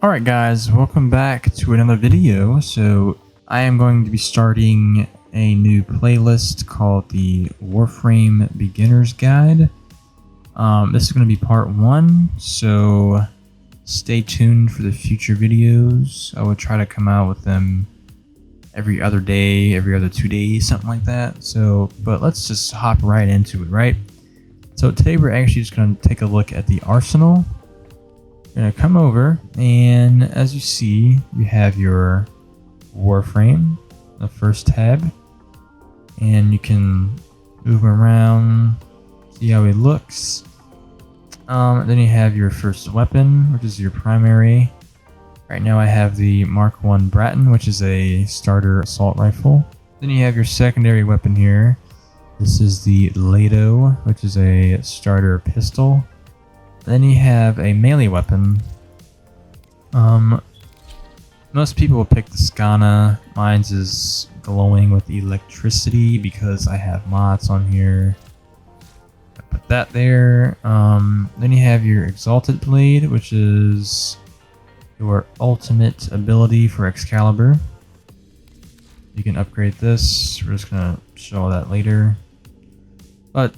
Alright guys, welcome back to another video. So I am going to be starting a new playlist called the Warframe Beginners Guide. This is going to be part 1, so stay tuned for the future videos. I will try to come out with them every other day, every other 2 days, something like that. But let's just hop right into it, right? So today we're actually just going to take a look at the arsenal. You're going to come over, and as you see, you have your Warframe, the first tab, and you can move him around, see how he looks. Then you have your first weapon, which is your primary. Right now I have the Mark I Bratton, which is a starter assault rifle. Then you have your secondary weapon here. This is the Lado, which is a starter pistol. Then you have a melee weapon. Most people will pick the Skana. Mine's is glowing with electricity because I have mods on here. I put that there. Then you have your Exalted Blade, which is your ultimate ability for Excalibur. You can upgrade this. We're just gonna show all that later. But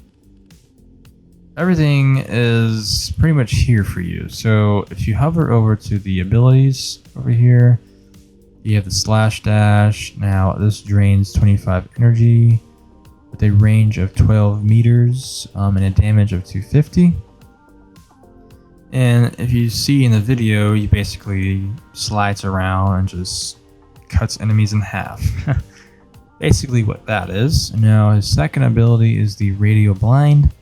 everything is pretty much here for you. So if you hover over to the abilities over here, you have the slash dash. Now this drains 25 energy with a range of 12 meters and a damage of 250. And if you see in the video, he basically slides around and just cuts enemies in half. Basically what that is. Now his second ability is the Radial Blind.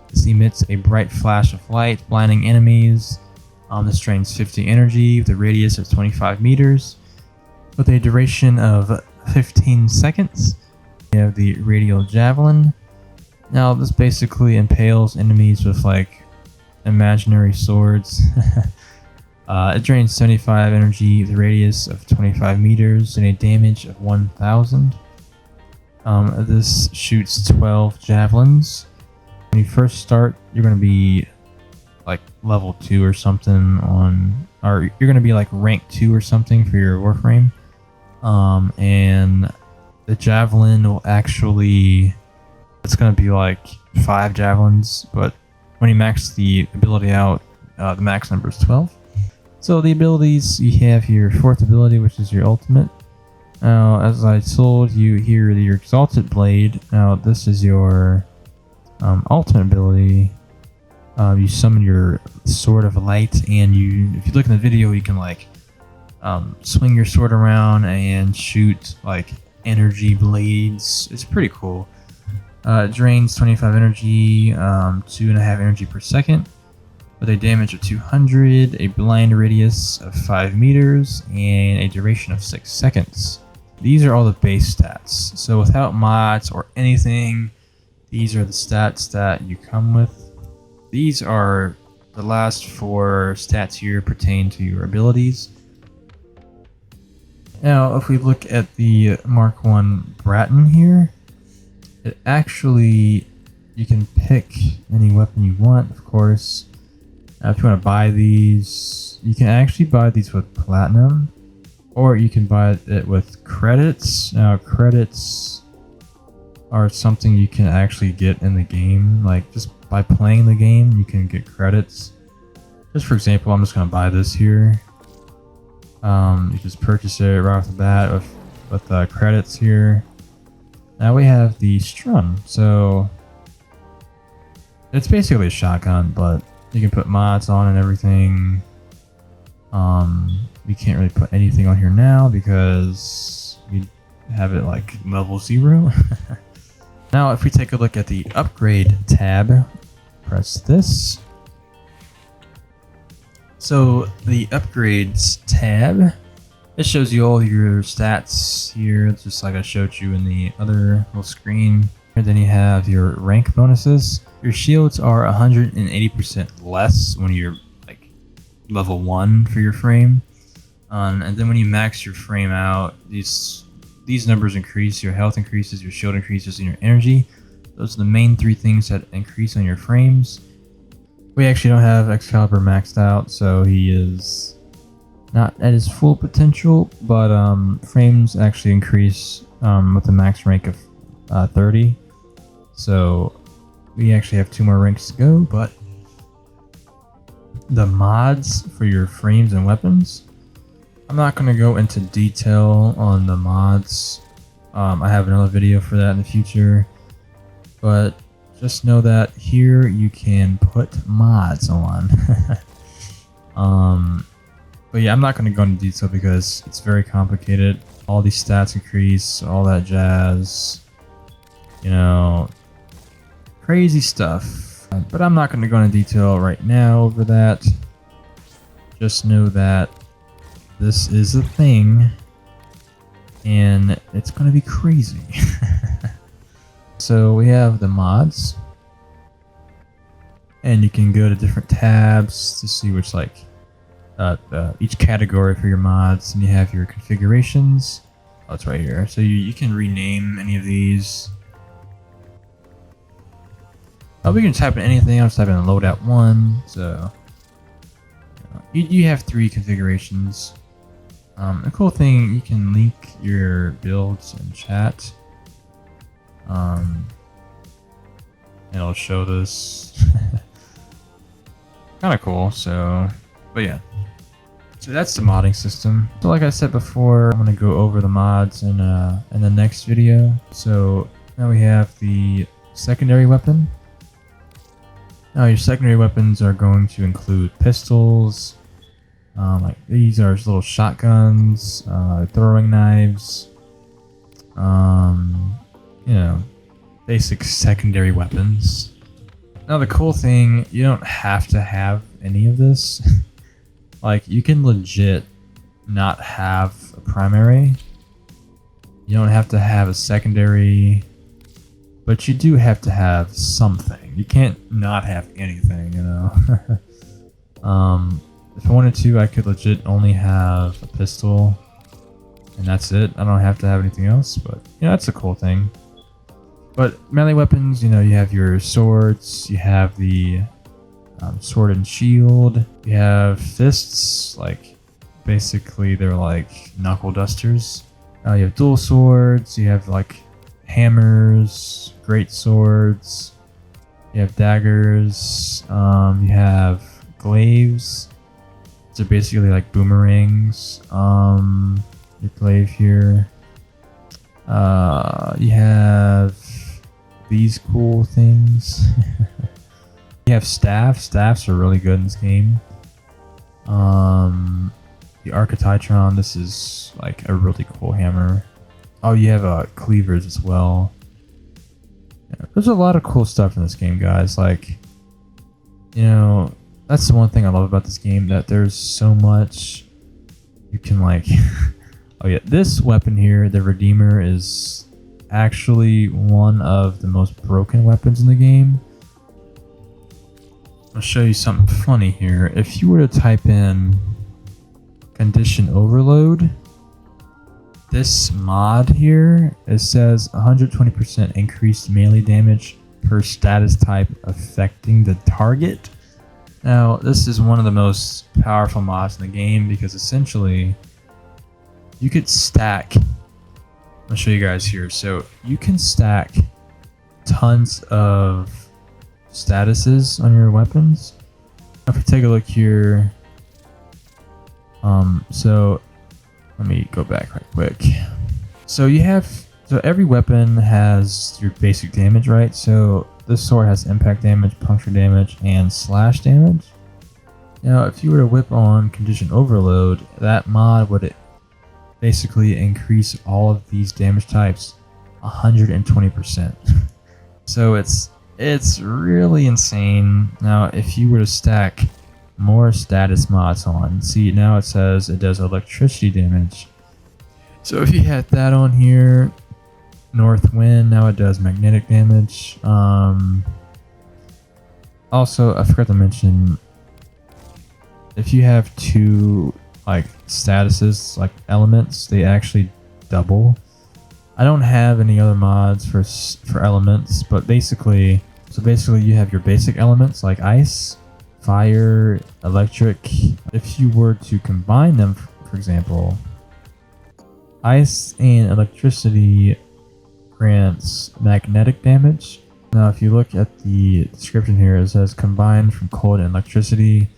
This emits a bright flash of light, blinding enemies. This drains 50 energy with a radius of 25 meters with a duration of 15 seconds. You have the Radial Javelin. Now this basically impales enemies with like imaginary swords. It drains 75 energy with a radius of 25 meters and a damage of 1000. This shoots 12 javelins. When you first start, you're going to be like level 2 or something or you're going to be like rank 2 or something for your Warframe. And the javelin will actually, it's going to be like 5 javelins, but when you max the ability out, the max number is 12. So the abilities, you have your fourth ability, which is your ultimate. Now, as I told you here, your Exalted Blade. Now, this is your ultimate ability. You summon your Sword of Light, and if you look in the video, you can like swing your sword around and shoot like energy blades. It's pretty cool. It drains 25 energy, 2.5 energy per second, with a damage of 200, a blind radius of 5 meters, and a duration of 6 seconds. These are all the base stats. So without mods or anything, these are the stats that you come with. These are the last 4 stats here pertain to your abilities. Now, if we look at the Mark I Bratton here, it actually, you can pick any weapon you want, of course. Now, if you want to buy these, you can actually buy these with platinum, or you can buy it with credits. Now, credits are something you can actually get in the game. Like, just by playing the game, you can get credits. Just for example, I'm just going to buy this here. You just purchase it right off the bat with credits here. Now we have the Strum. So it's basically a shotgun, but you can put mods on and everything. We can't really put anything on here now because we have it like level 0. Now if we take a look at the upgrade tab, press this. So the upgrades tab, it shows you all your stats here, just like I showed you in the other little screen. And then you have your rank bonuses. Your shields are 180% less when you're like level 1 for your frame. And then when you max your frame out, these numbers increase. Your health increases, your shield increases, and your energy. Those are the main 3 things that increase on your frames. We actually don't have Excalibur maxed out, so he is not at its full potential, but frames actually increase with a max rank of 30. So we actually have 2 more ranks to go, but the mods for your frames and weapons, I'm not going to go into detail on the mods. I have another video for that in the future, but just know that here you can put mods on. But yeah, I'm not going to go into detail because it's very complicated. All these stats increase, all that jazz, you know, crazy stuff. But I'm not going to go into detail right now over that. Just know that this is a thing and it's going to be crazy. So we have the mods, and you can go to different tabs to see which each category for your mods, and you have your configurations. Oh, it's right here. So you can rename any of these. Oh, we can type in anything. I'll just type in loadout 1. So you have 3 configurations. The cool thing, you can link your builds in chat. It'll show this. Kind of cool. So, but yeah. So that's the modding system. So like I said before, I'm gonna go over the mods in the next video. So now we have the secondary weapon. Now your secondary weapons are going to include pistols. Like these are little shotguns, throwing knives. You know, basic secondary weapons. Now the cool thing, you don't have to have any of this. Like, you can legit not have a primary. You don't have to have a secondary, but you do have to have something. You can't not have anything, you know. If I wanted to, I could legit only have a pistol, and that's it. I don't have to have anything else, but you know, that's a cool thing. But melee weapons, you know, you have your swords, you have the sword and shield, you have fists, like basically they're like knuckle dusters. You have dual swords, you have like hammers, great swords, you have daggers, you have glaives. They're basically like boomerangs. Your glaive here. You have these cool things. You have staffs. Staffs are really good in this game. The Archititron, this is like a really cool hammer. Oh, you have cleavers as well. Yeah, there's a lot of cool stuff in this game, guys. Like, you know, that's the one thing I love about this game, that there's so much you can like. Oh yeah, this weapon here, the Redeemer, is actually one of the most broken weapons in the game. I'll show you something funny here. If you were to type in condition overload, this mod here, it says 120% increased melee damage per status type affecting the target. Now, this is one of the most powerful mods in the game because essentially you could stack. I'll show you guys here. So you can stack tons of statuses on your weapons. If you take a look here, so let me go back right quick. So every weapon has your basic damage, right? So this sword has impact damage, puncture damage, and slash damage. Now, if you were to whip on condition overload, that mod would basically increase all of these damage types 120%. So it's really insane. Now, if you were to stack more status mods on, see, now it says it does electricity damage. So if you had that on here, north wind, now it does magnetic damage. Also, I forgot to mention, if you have 2 like statuses, like elements, they actually double. I don't have any other mods for elements, but basically you have your basic elements like ice, fire, electric. If you were to combine them, for example, ice and electricity grants magnetic damage. Now, if you look at the description here, it says combined from cold and electricity.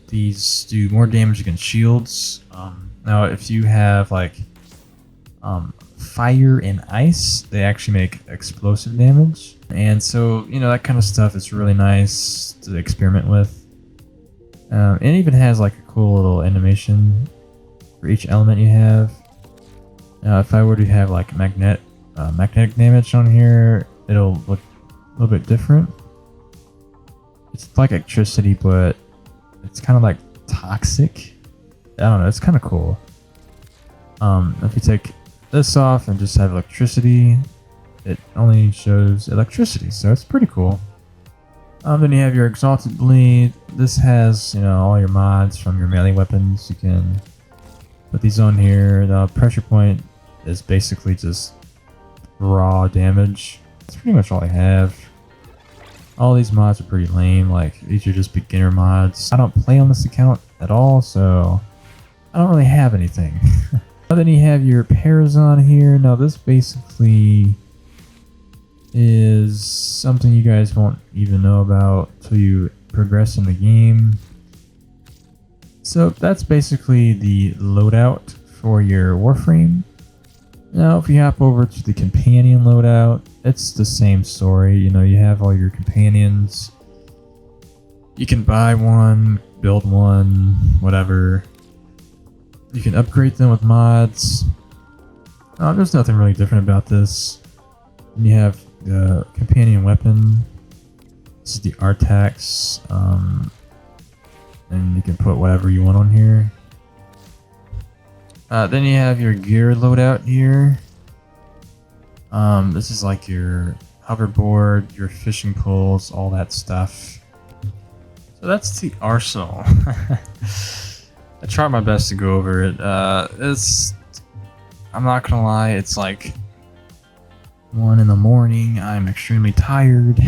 These do more damage against shields. Now, if you have like fire and ice, they actually make explosive damage. And so, you know, that kind of stuff is really nice to experiment with. It even has like a cool little animation for each element you have. Now, if I were to have like magnetic damage on here, it'll look a little bit different. It's like electricity, but it's kind of like toxic. I don't know, it's kind of cool. If you take this off and just have electricity, it only shows electricity, so it's pretty cool. Then you have your exalted bleed. This has, you know, all your mods from your melee weapons. You can put these on here. The pressure point is basically just raw damage. That's pretty much all I have. All these mods are pretty lame. Like, these are just beginner mods. I don't play on this account at all, so I don't really have anything. Then you have your pairs on here. Now this basically is something you guys won't even know about until you progress in the game. So that's basically the loadout for your Warframe. Now if you hop over to the companion loadout, it's the same story. You know, you have all your companions. You can buy one, build one, whatever. You can upgrade them with mods. There's nothing really different about this. And you have the companion weapon. This is the Artax. And you can put whatever you want on here. Then you have your gear loadout here. This is like your hoverboard, your fishing poles, all that stuff. So that's the arsenal. I tried my best to go over it. I'm not gonna lie, it's like 1 in the morning. I'm extremely tired.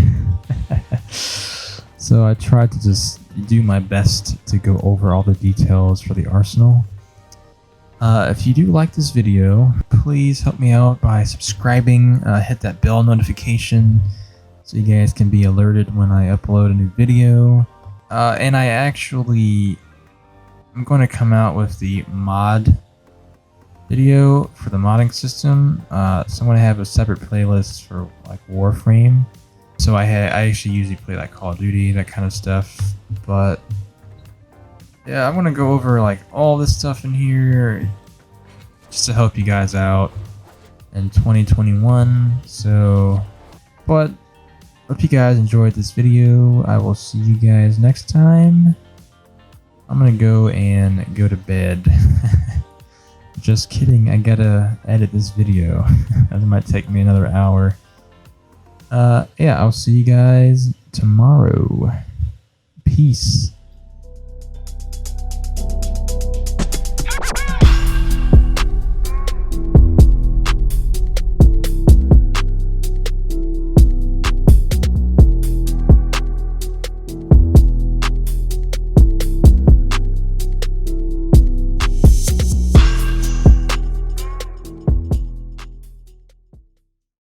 So I tried to just do my best to go over all the details for the arsenal. If you do like this video, please help me out by subscribing, hit that bell notification so you guys can be alerted when I upload a new video. And I'm going to come out with the mod video for the modding system. So I'm going to have a separate playlist for like Warframe. So I actually usually play like Call of Duty, that kind of stuff. But yeah, I'm going to go over like all this stuff in here just to help you guys out in 2021. So, but hope you guys enjoyed this video. I will see you guys next time. I'm gonna go to bed. Just kidding, I gotta edit this video. That might take me another hour. Yeah, I'll see you guys tomorrow. Peace.